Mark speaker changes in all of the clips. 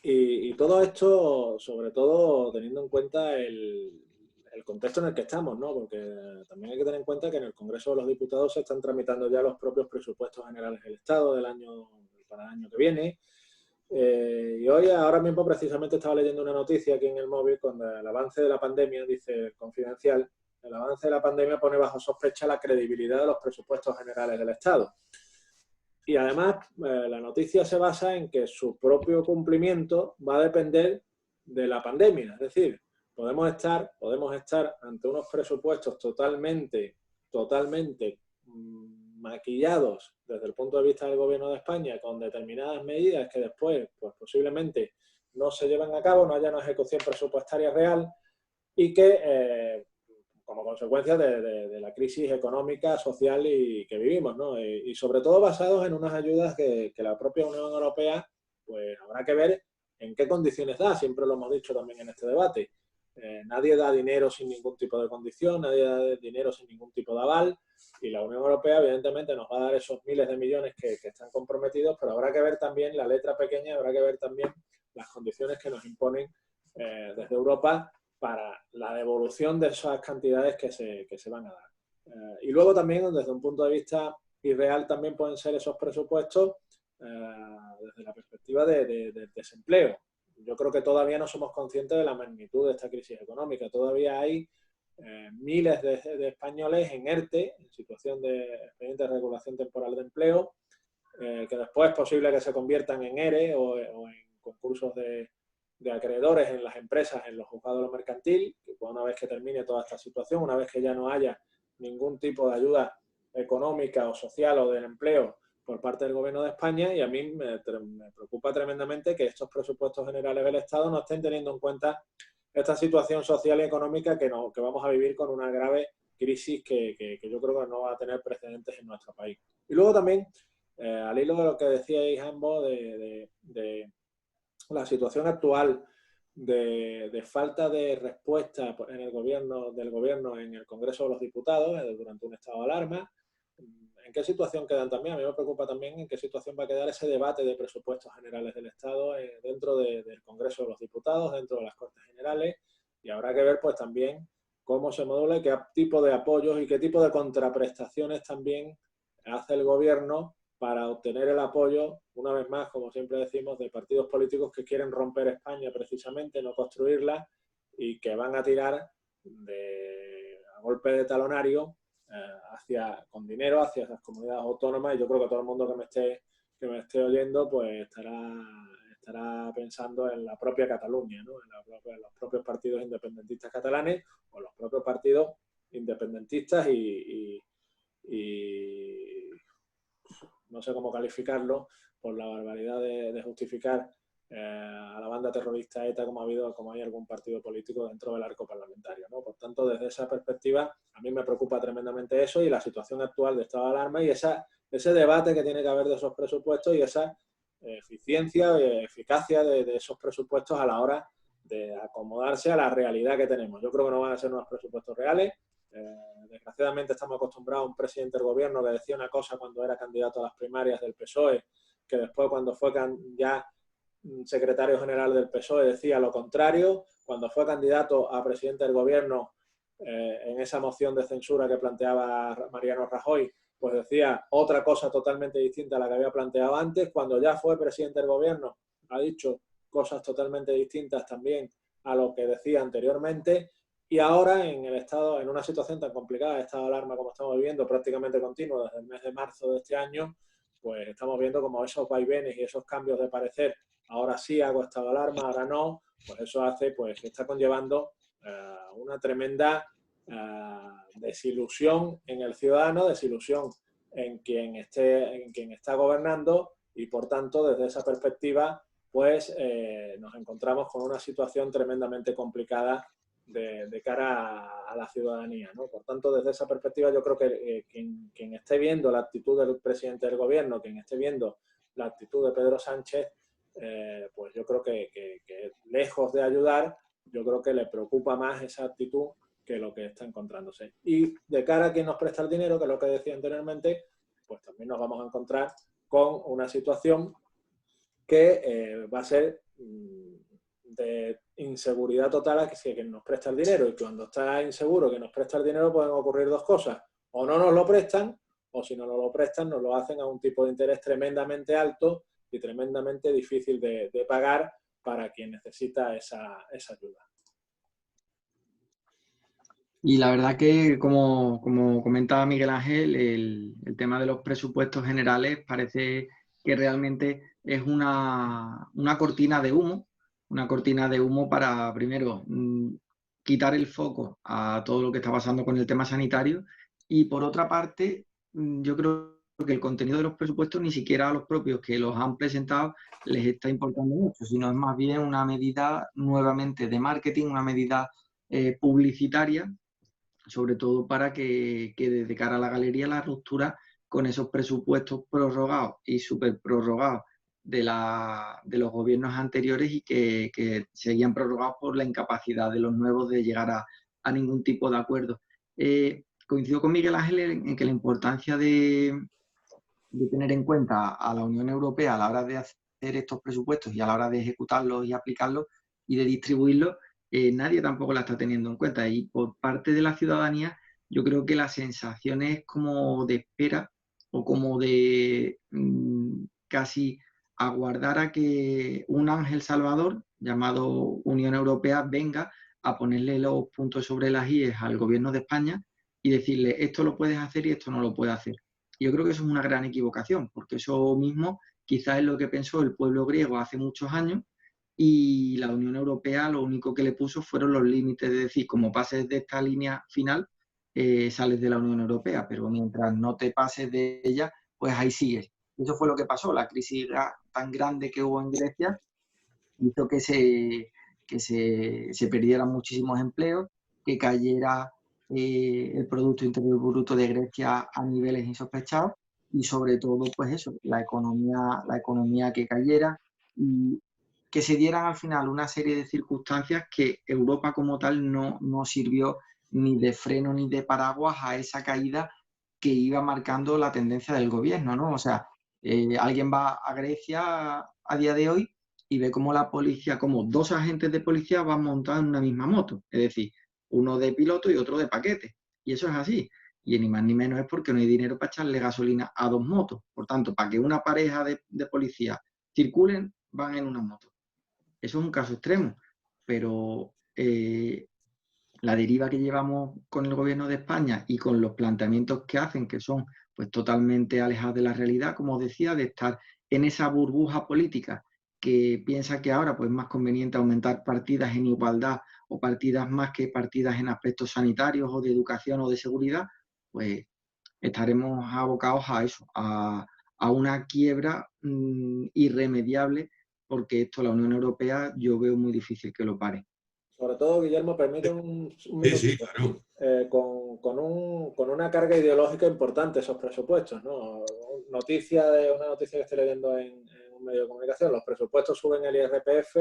Speaker 1: Y todo esto, sobre todo, teniendo en cuenta el contexto en el que estamos, ¿no? Porque también hay que tener en cuenta que en el Congreso de los Diputados se están tramitando ya los propios presupuestos generales del Estado para el año que viene. Y hoy, ahora mismo, precisamente estaba leyendo una noticia aquí en el móvil con el avance de la pandemia, dice Confidencial, el avance de la pandemia pone bajo sospecha la credibilidad de los presupuestos generales del Estado. Y además, la noticia se basa en que su propio cumplimiento va a depender de la pandemia. Es decir, podemos estar ante unos presupuestos totalmente maquillados desde el punto de vista del Gobierno de España con determinadas medidas que después, pues posiblemente no se lleven a cabo, no haya una ejecución presupuestaria real y que como consecuencia de la crisis económica, social y que vivimos, ¿no? Y sobre todo basados en unas ayudas que la propia Unión Europea, pues habrá que ver en qué condiciones da, siempre lo hemos dicho también en este debate. Nadie da dinero sin ningún tipo de condición, nadie da dinero sin ningún tipo de aval, y la Unión Europea evidentemente nos va a dar esos miles de millones que están comprometidos, pero habrá que ver también la letra pequeña, habrá que ver también las condiciones que nos imponen desde Europa para la devolución de esas cantidades que se van a dar. Y luego también, desde un punto de vista irreal, también pueden ser esos presupuestos desde la perspectiva del desempleo. Yo creo que todavía no somos conscientes de la magnitud de esta crisis económica. Todavía hay miles de españoles en ERTE, en situación de expediente de regulación temporal de empleo, que después es posible que se conviertan en ERE o en concursos de acreedores en las empresas, en los juzgados de lo mercantil, que una vez que termine toda esta situación, una vez que ya no haya ningún tipo de ayuda económica o social o del empleo por parte del Gobierno de España, y a mí me preocupa tremendamente que estos presupuestos generales del Estado no estén teniendo en cuenta esta situación social y económica que vamos a vivir con una grave crisis que yo creo que no va a tener precedentes en nuestro país. Y luego también, al hilo de lo que decíais ambos de la situación actual de falta de respuesta en el del gobierno en el Congreso de los Diputados durante un estado de alarma. ¿En qué situación quedan también? A mí me preocupa también en qué situación va a quedar ese debate de presupuestos generales del Estado dentro del Congreso de los Diputados, dentro de las Cortes Generales, y habrá que ver pues también cómo se modula y qué tipo de apoyos y qué tipo de contraprestaciones también hace el gobierno para obtener el apoyo, una vez más, como siempre decimos, de partidos políticos que quieren romper España precisamente, no construirla, y que van a tirar a golpe de talonario con dinero hacia las comunidades autónomas, y yo creo que todo el mundo que me esté oyendo pues estará pensando en la propia Cataluña, ¿no? En los propios partidos independentistas catalanes o los propios partidos independentistas y no sé cómo calificarlo, por la barbaridad de justificar a la banda terrorista ETA como hay algún partido político dentro del arco parlamentario, ¿no? Por tanto, desde esa perspectiva, a mí me preocupa tremendamente eso y la situación actual de estado de alarma y ese debate que tiene que haber de esos presupuestos y esa eficiencia y eficacia de esos presupuestos a la hora de acomodarse a la realidad que tenemos. Yo creo que no van a ser unos presupuestos reales. Desgraciadamente estamos acostumbrados a un presidente del gobierno que decía una cosa cuando era candidato a las primarias del PSOE, que después cuando fue ya secretario general del PSOE decía lo contrario, cuando fue candidato a presidente del gobierno en esa moción de censura que planteaba Mariano Rajoy, pues decía otra cosa totalmente distinta a la que había planteado antes. Cuando ya fue presidente del gobierno ha dicho cosas totalmente distintas también a lo que decía anteriormente. Y ahora, en una situación tan complicada de estado de alarma como estamos viviendo, prácticamente continuo desde el mes de marzo de este año, pues estamos viendo como esos vaivenes y esos cambios de parecer, ahora sí hago estado de alarma, ahora no, pues eso hace pues que está conllevando una tremenda desilusión en el ciudadano, desilusión en quien está gobernando, y por tanto, desde esa perspectiva, pues nos encontramos con una situación tremendamente complicada de cara a la ciudadanía, ¿no? Por tanto, desde esa perspectiva, yo creo que quien esté viendo la actitud del presidente del gobierno, quien esté viendo la actitud de Pedro Sánchez, pues yo creo que lejos de ayudar, yo creo que le preocupa más esa actitud que lo que está encontrándose. Y de cara a quien nos presta el dinero, que es lo que decía anteriormente, pues también nos vamos a encontrar con una situación que va a ser de inseguridad total a que nos presta el dinero. Y cuando está inseguro que nos presta el dinero pueden ocurrir dos cosas. O no nos lo prestan, o si no nos lo prestan, nos lo hacen a un tipo de interés tremendamente alto y tremendamente difícil de pagar para quien necesita esa ayuda.
Speaker 2: Y la verdad que, como comentaba Miguel Ángel, el tema de los presupuestos generales parece que realmente es una cortina de humo para, primero, quitar el foco a todo lo que está pasando con el tema sanitario, y por otra parte, yo creo que el contenido de los presupuestos ni siquiera a los propios que los han presentado les está importando mucho, sino es más bien una medida nuevamente de marketing, una medida publicitaria, sobre todo para que desde cara a la galería la ruptura con esos presupuestos prorrogados y súper prorrogados de los gobiernos anteriores, y que seguían prorrogados por la incapacidad de los nuevos de llegar a ningún tipo de acuerdo. Coincido con Miguel Ángel en que la importancia de tener en cuenta a la Unión Europea a la hora de hacer estos presupuestos y a la hora de ejecutarlos y aplicarlos y de distribuirlos, nadie tampoco la está teniendo en cuenta. Y por parte de la ciudadanía, yo creo que la sensación es como de espera, o como de casi aguardar a que un ángel salvador llamado Unión Europea venga a ponerle los puntos sobre las íes al gobierno de España y decirle: esto lo puedes hacer y esto no lo puedes hacer. Yo creo que eso es una gran equivocación, porque eso mismo quizás es lo que pensó el pueblo griego hace muchos años, y la Unión Europea lo único que le puso fueron los límites de decir: como pases de esta línea final, sales de la Unión Europea, pero mientras no te pases de ella, pues ahí sigues. Eso fue lo que pasó. La crisis tan grande que hubo en Grecia hizo que se perdieran muchísimos empleos, que cayera el Producto Interior Bruto de Grecia a niveles insospechados, y sobre todo, pues eso, la economía que cayera, y que se dieran al final una serie de circunstancias que Europa como tal no sirvió ni de freno ni de paraguas a esa caída que iba marcando la tendencia del gobierno, ¿no? O sea, alguien va a Grecia a día de hoy y ve cómo la policía, como dos agentes de policía van montados en una misma moto, es decir, uno de piloto y otro de paquete. Y eso es así. Y ni más ni menos es porque no hay dinero para echarle gasolina a dos motos. Por tanto, para que una pareja de policías circulen, van en una moto. Eso es un caso extremo. Pero la deriva que llevamos con el gobierno de España y con los planteamientos que hacen, que son pues totalmente alejados de la realidad, como os decía, de estar en esa burbuja política que piensa que ahora pues, es más conveniente aumentar partidas en igualdad, o partidas más que partidas en aspectos sanitarios o de educación o de seguridad, pues estaremos abocados a eso, a una quiebra irremediable, porque esto la Unión Europea yo veo muy difícil que lo pare.
Speaker 1: Sobre todo, Guillermo, permite un minutito.
Speaker 3: Sí, claro.
Speaker 1: Con una carga ideológica importante esos presupuestos, ¿no? Una noticia que estoy leyendo en un medio de comunicación: los presupuestos suben el IRPF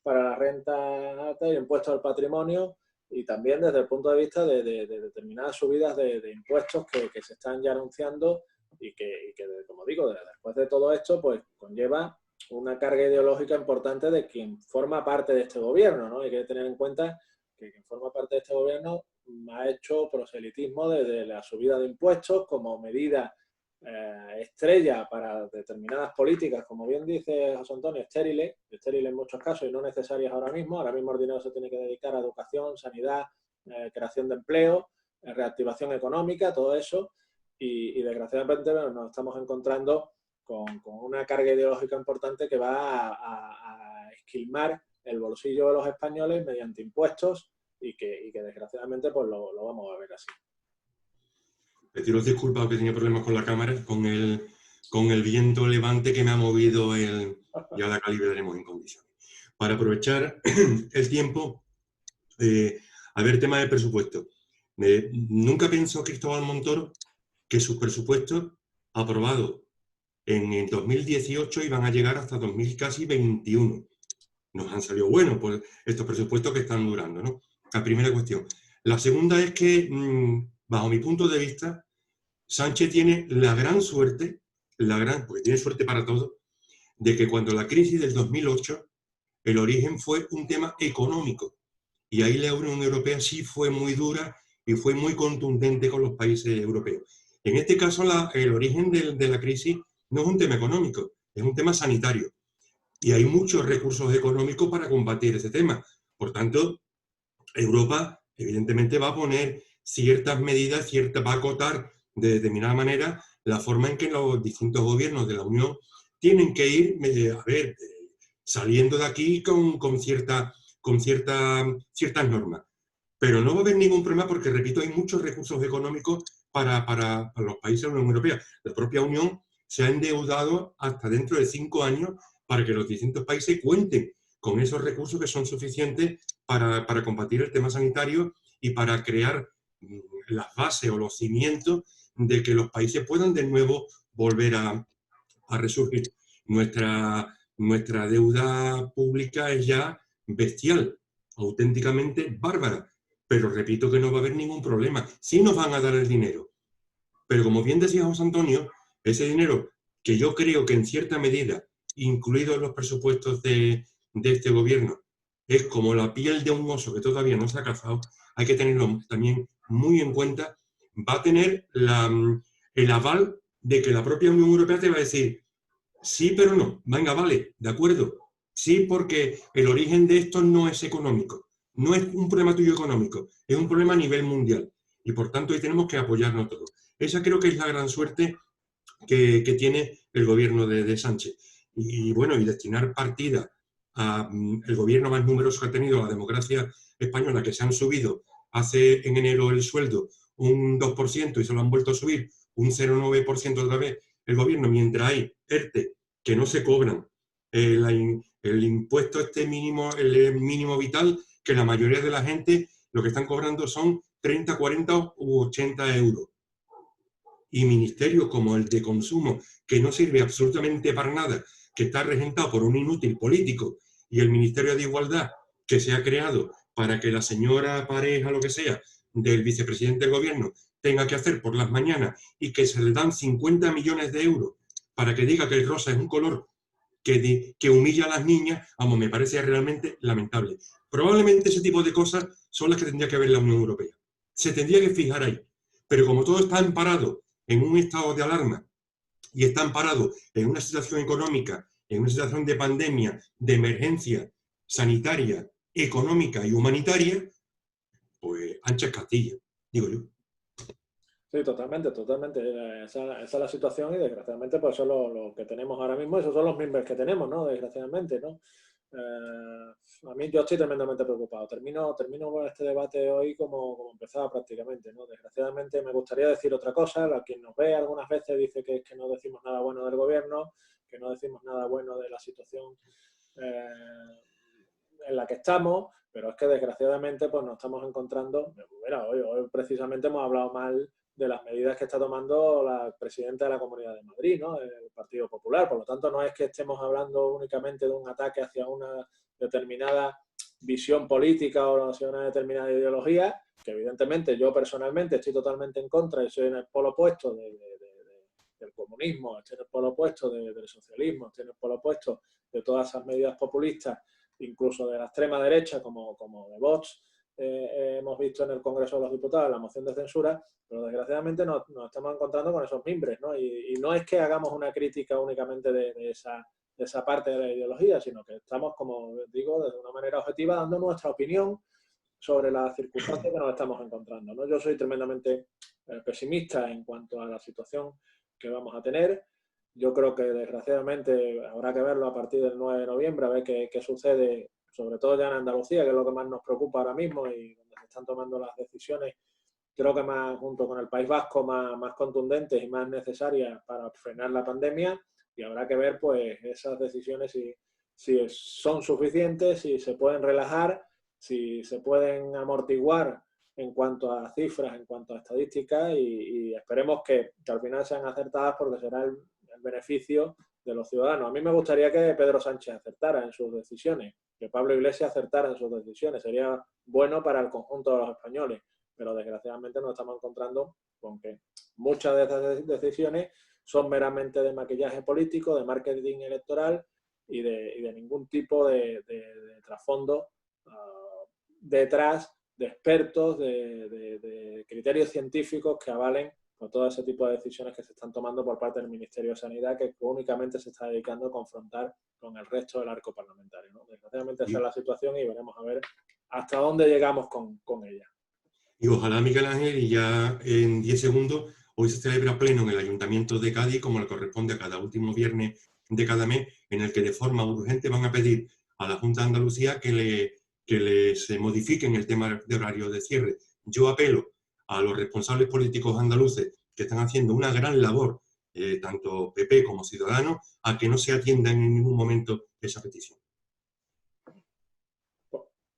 Speaker 1: para la renta alta y impuestos al patrimonio, y también desde el punto de vista de determinadas subidas de impuestos que se están ya anunciando, y que como digo, después de todo esto, pues conlleva una carga ideológica importante de quien forma parte de este gobierno, ¿no? Hay que tener en cuenta que quien forma parte de este gobierno ha hecho proselitismo desde la subida de impuestos como medida estrella para determinadas políticas, como bien dice José Antonio, estériles en muchos casos y no necesarias ahora mismo. Ahora mismo el dinero se tiene que dedicar a educación, sanidad, creación de empleo, reactivación económica, todo eso, y desgraciadamente nos estamos encontrando con una carga ideológica importante que va a esquilmar el bolsillo de los españoles mediante impuestos, y que desgraciadamente pues lo vamos a ver así.
Speaker 3: Pediros disculpas, que tenía problemas con la cámara, con el viento levante que me ha movido ya la calibraremos en condiciones. Para aprovechar el tiempo, a ver, tema de presupuesto. Nunca pensó Cristóbal Montoro que sus presupuestos aprobados en el 2018 iban a llegar hasta 2021. Nos han salido buenos por estos presupuestos que están durando, ¿no? La primera cuestión. La segunda es que, bajo mi punto de vista, Sánchez tiene la gran suerte, porque tiene suerte para todo, de que cuando la crisis del 2008, el origen fue un tema económico. Y ahí la Unión Europea sí fue muy dura y fue muy contundente con los países europeos. En este caso, el origen de la crisis no es un tema económico, es un tema sanitario. Y hay muchos recursos económicos para combatir ese tema. Por tanto, Europa evidentemente va a poner ciertas medidas, va a acotar de determinada manera la forma en que los distintos gobiernos de la Unión tienen que ir, saliendo de aquí con ciertas normas. Pero no va a haber ningún problema porque, repito, hay muchos recursos económicos para los países de la Unión Europea. La propia Unión se ha endeudado hasta dentro de 5 años para que los distintos países cuenten con esos recursos que son suficientes para combatir el tema sanitario y para crear las bases o los cimientos de que los países puedan de nuevo volver a resurgir. Nuestra deuda pública es ya bestial, auténticamente bárbara, pero repito que no va a haber ningún problema. Sí nos van a dar el dinero, pero como bien decía José Antonio, ese dinero que yo creo que en cierta medida, incluidos en los presupuestos de este gobierno, es como la piel de un oso que todavía no se ha cazado, hay que tenerlo también muy en cuenta, va a tener el aval de que la propia Unión Europea te va a decir, sí, pero no, venga, vale, de acuerdo, sí, porque el origen de esto no es económico, no es un problema tuyo económico, es un problema a nivel mundial, y por tanto ahí tenemos que apoyarnos todos. Esa creo que es la gran suerte que tiene el gobierno de Sánchez. Y bueno, y destinar partida el gobierno más numeroso que ha tenido la democracia española, que se han subido hace en enero el sueldo un 2% y se lo han vuelto a subir un 0,9% otra vez el gobierno, mientras hay ERTE que no se cobran, el impuesto este mínimo, el mínimo vital, que la mayoría de la gente lo que están cobrando son 30, 40 u 80 euros. Y ministerios como el de consumo, que no sirve absolutamente para nada, que está regentado por un inútil político, y el Ministerio de Igualdad, que se ha creado para que la señora pareja, lo que sea, del vicepresidente del gobierno, tenga que hacer por las mañanas y que se le dan 50 millones de euros para que diga que el rosa es un color que humilla a las niñas, vamos, me parece realmente lamentable. Probablemente ese tipo de cosas son las que tendría que ver la Unión Europea. Se tendría que fijar ahí. Pero como todo está amparado en un estado de alarma y está amparado en una situación económica, en una situación de pandemia, de emergencia sanitaria, económica y humanitaria, pues ancha es Castilla, digo yo.
Speaker 1: Sí, totalmente, totalmente. Esa es la situación y desgraciadamente pues eso es lo que tenemos ahora mismo, esos son los miembros que tenemos, ¿no? Desgraciadamente, ¿no? A mí yo estoy tremendamente preocupado. Termino con este debate hoy como empezaba prácticamente, ¿no? Desgraciadamente me gustaría decir otra cosa. A quien nos ve algunas veces dice que no decimos nada bueno del gobierno, que no decimos nada bueno de la situación en la que estamos, pero es que desgraciadamente pues nos estamos encontrando. Mira, hoy precisamente hemos hablado mal de las medidas que está tomando la presidenta de la Comunidad de Madrid, ¿no? El Partido Popular. Por lo tanto, no es que estemos hablando únicamente de un ataque hacia una determinada visión política o hacia una determinada ideología, que evidentemente yo personalmente estoy totalmente en contra y soy en el polo opuesto del comunismo, estoy en el polo opuesto del socialismo, estoy en el polo opuesto de todas esas medidas populistas, incluso de la extrema derecha, como de Vox, hemos visto en el Congreso de los Diputados la moción de censura, pero desgraciadamente nos estamos encontrando con esos mimbres, ¿no? Y no es que hagamos una crítica únicamente de esa parte de la ideología, sino que estamos, como digo, de una manera objetiva dando nuestra opinión sobre las circunstancias que nos estamos encontrando, ¿no? Yo soy tremendamente pesimista en cuanto a la situación que vamos a tener. Yo creo que desgraciadamente habrá que verlo a partir del 9 de noviembre, a ver qué sucede, sobre todo ya en Andalucía, que es lo que más nos preocupa ahora mismo y donde se están tomando las decisiones, creo que más junto con el País Vasco, más contundentes y más necesarias para frenar la pandemia, y habrá que ver pues esas decisiones si son suficientes, si se pueden relajar, si se pueden amortiguar en cuanto a cifras, en cuanto a estadísticas, y esperemos que al final sean acertadas porque será el beneficio de los ciudadanos. A mí me gustaría que Pedro Sánchez acertara en sus decisiones, que Pablo Iglesias acertara en sus decisiones. Sería bueno para el conjunto de los españoles, pero desgraciadamente nos estamos encontrando con que muchas de esas decisiones son meramente de maquillaje político, de marketing electoral, y de ningún tipo de trasfondo detrás de expertos, de criterios científicos que avalen con todo ese tipo de decisiones que se están tomando por parte del Ministerio de Sanidad, que únicamente se está dedicando a confrontar con el resto del arco parlamentario, ¿no? Desgraciadamente esa es la situación y veremos a ver hasta dónde llegamos con ella.
Speaker 3: Y ojalá, Miguel Ángel, y ya en 10 segundos, hoy se celebra pleno en el Ayuntamiento de Cádiz, como le corresponde a cada último viernes de cada mes, en el que de forma urgente van a pedir a la Junta de Andalucía que se modifiquen el tema de horario de cierre. Yo apelo a los responsables políticos andaluces que están haciendo una gran labor, tanto PP como Ciudadanos, a que no se atienda en ningún momento esa petición.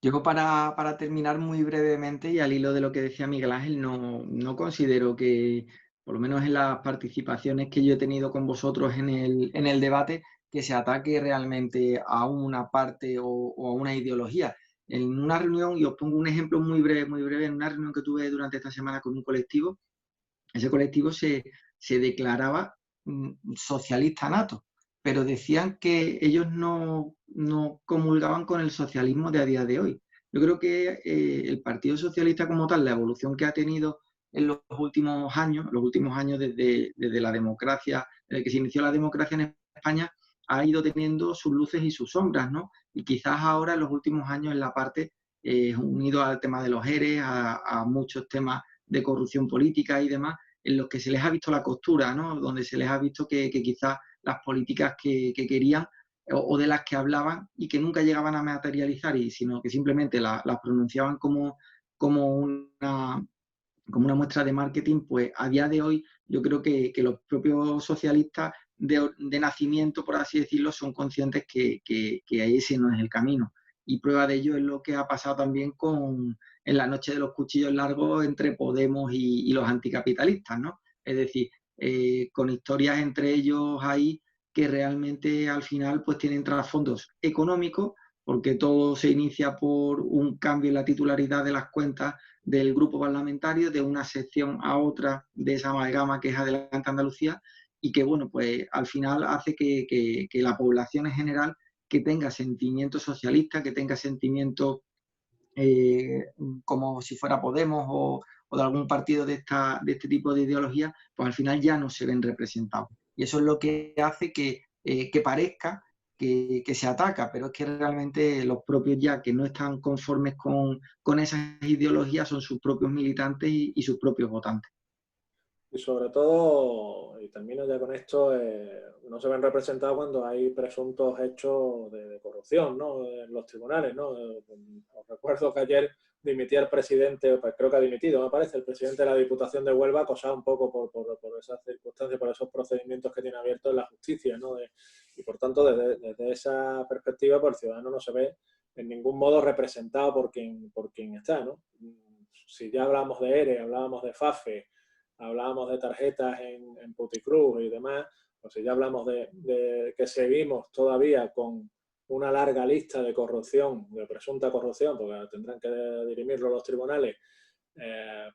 Speaker 2: Yo para terminar muy brevemente y al hilo de lo que decía Miguel Ángel, no considero que, por lo menos en las participaciones que yo he tenido con vosotros en el debate, que se ataque realmente a una parte o a una ideología. En una reunión, y os pongo un ejemplo muy breve, en una reunión que tuve durante esta semana con un colectivo, ese colectivo se declaraba socialista nato, pero decían que ellos no comulgaban con el socialismo de a día de hoy. Yo creo que el Partido Socialista como tal, la evolución que ha tenido en los últimos años desde la democracia, desde que se inició la democracia en España, ha ido teniendo sus luces y sus sombras, ¿no? Y quizás ahora en los últimos años en la parte unido al tema de los ERE, a muchos temas de corrupción política y demás, en los que se les ha visto la costura, ¿no? Donde se les ha visto que quizás las políticas que querían o de las que hablaban y que nunca llegaban a materializar, sino que simplemente las pronunciaban como una muestra de marketing, pues a día de hoy yo creo que los propios socialistas de nacimiento, por así decirlo, son conscientes que ese no es el camino. Y prueba de ello es lo que ha pasado también en la noche de los cuchillos largos entre Podemos y los anticapitalistas, ¿no? Es decir, con historias entre ellos ahí que realmente al final pues tienen trasfondos económicos, porque todo se inicia por un cambio en la titularidad de las cuentas del grupo parlamentario, de una sección a otra de esa amalgama que es Adelante Andalucía, y que, bueno, pues al final hace que la población en general que tenga sentimientos socialistas, que tenga sentimientos como si fuera Podemos o de algún partido de este tipo de ideología, pues al final ya no se ven representados. Y eso es lo que hace que parezca que se ataca, pero es que realmente los propios ya que no están conformes con esas ideologías son sus propios militantes y sus propios votantes.
Speaker 1: Y sobre todo, y termino ya con esto, no se ven representados cuando hay presuntos hechos de corrupción, ¿no? En los tribunales, ¿no? Os recuerdo que ayer dimitía el presidente, pues creo que ha dimitido, me parece, el presidente de la Diputación de Huelva, acosado un poco por esas circunstancias, por esos procedimientos que tiene abiertos en la justicia, ¿no? Y por tanto, desde esa perspectiva, pues el ciudadano no se ve en ningún modo representado por quien está, ¿no? Si ya hablamos de ERE, hablábamos de FAFE, hablábamos de tarjetas en Puticruz y demás, pues si ya hablamos de que seguimos todavía con una larga lista de corrupción, de presunta corrupción, porque tendrán que dirimirlo los tribunales,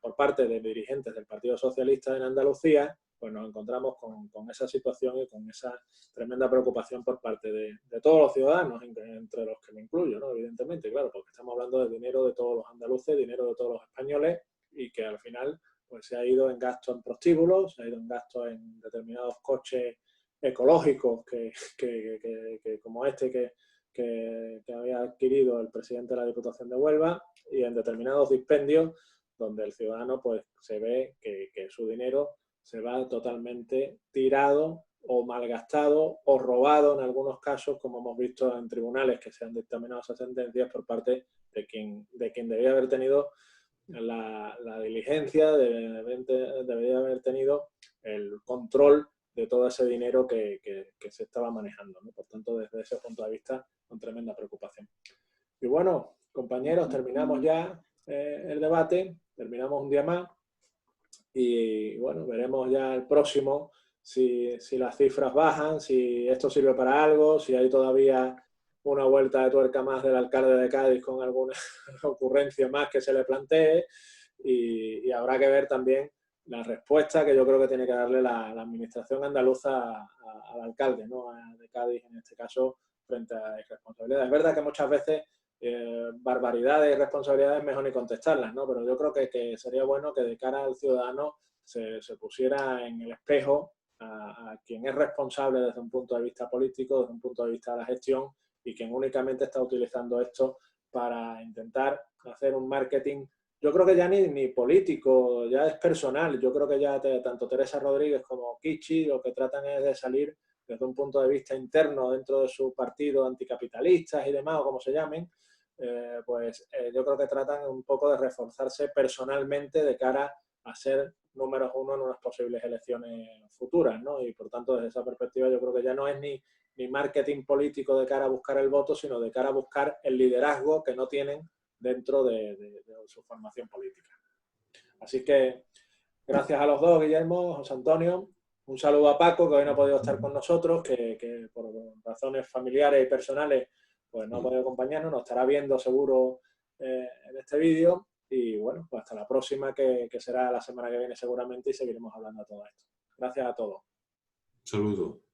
Speaker 1: por parte de dirigentes del Partido Socialista en Andalucía, pues nos encontramos con esa situación y con esa tremenda preocupación por parte de todos los ciudadanos, entre los que me incluyo, ¿no? Evidentemente, claro, porque estamos hablando del dinero de todos los andaluces, dinero de todos los españoles, y que al final pues se ha ido en gasto en prostíbulos, se ha ido en gasto en determinados coches ecológicos que como este que había adquirido el presidente de la Diputación de Huelva, y en determinados dispendios donde el ciudadano pues se ve que su dinero se va totalmente tirado o malgastado o robado en algunos casos, como hemos visto en tribunales que se han dictaminado esas sentencias por parte de quien debía haber tenido la diligencia, debería haber tenido el control de todo ese dinero que se estaba manejando, ¿no? Por tanto, desde ese punto de vista, con tremenda preocupación. Y bueno, compañeros, terminamos ya el debate, terminamos un día más y bueno, veremos ya el próximo si las cifras bajan, si esto sirve para algo, si hay todavía una vuelta de tuerca más del alcalde de Cádiz con alguna ocurrencia más que se le plantee, y habrá que ver también la respuesta que yo creo que tiene que darle la administración andaluza al alcalde, ¿no? De Cádiz, en este caso, frente a irresponsabilidades. Es verdad que muchas veces barbaridades y irresponsabilidades es mejor ni contestarlas, ¿no? Pero yo creo que sería bueno que de cara al ciudadano se pusiera en el espejo a quien es responsable desde un punto de vista político, desde un punto de vista de la gestión, y quien únicamente está utilizando esto para intentar hacer un marketing. Yo creo que ya ni político, ya es personal. Yo creo que ya tanto Teresa Rodríguez como Kichi lo que tratan es de salir desde un punto de vista interno dentro de su partido anticapitalistas y demás, o como se llamen, yo creo que tratan un poco de reforzarse personalmente de cara a ser números uno en unas posibles elecciones futuras, ¿no? Y por tanto, desde esa perspectiva, yo creo que ya no es ni marketing político de cara a buscar el voto, sino de cara a buscar el liderazgo que no tienen dentro de su formación política. Así que gracias a los dos, Guillermo, José Antonio. Un saludo a Paco, que hoy no ha podido estar con nosotros, que por razones familiares y personales pues no ha podido acompañarnos. Nos estará viendo seguro en este vídeo. Y bueno, pues hasta la próxima, que será la semana que viene seguramente, y seguiremos hablando de todo esto. Gracias a todos.
Speaker 3: Saludos.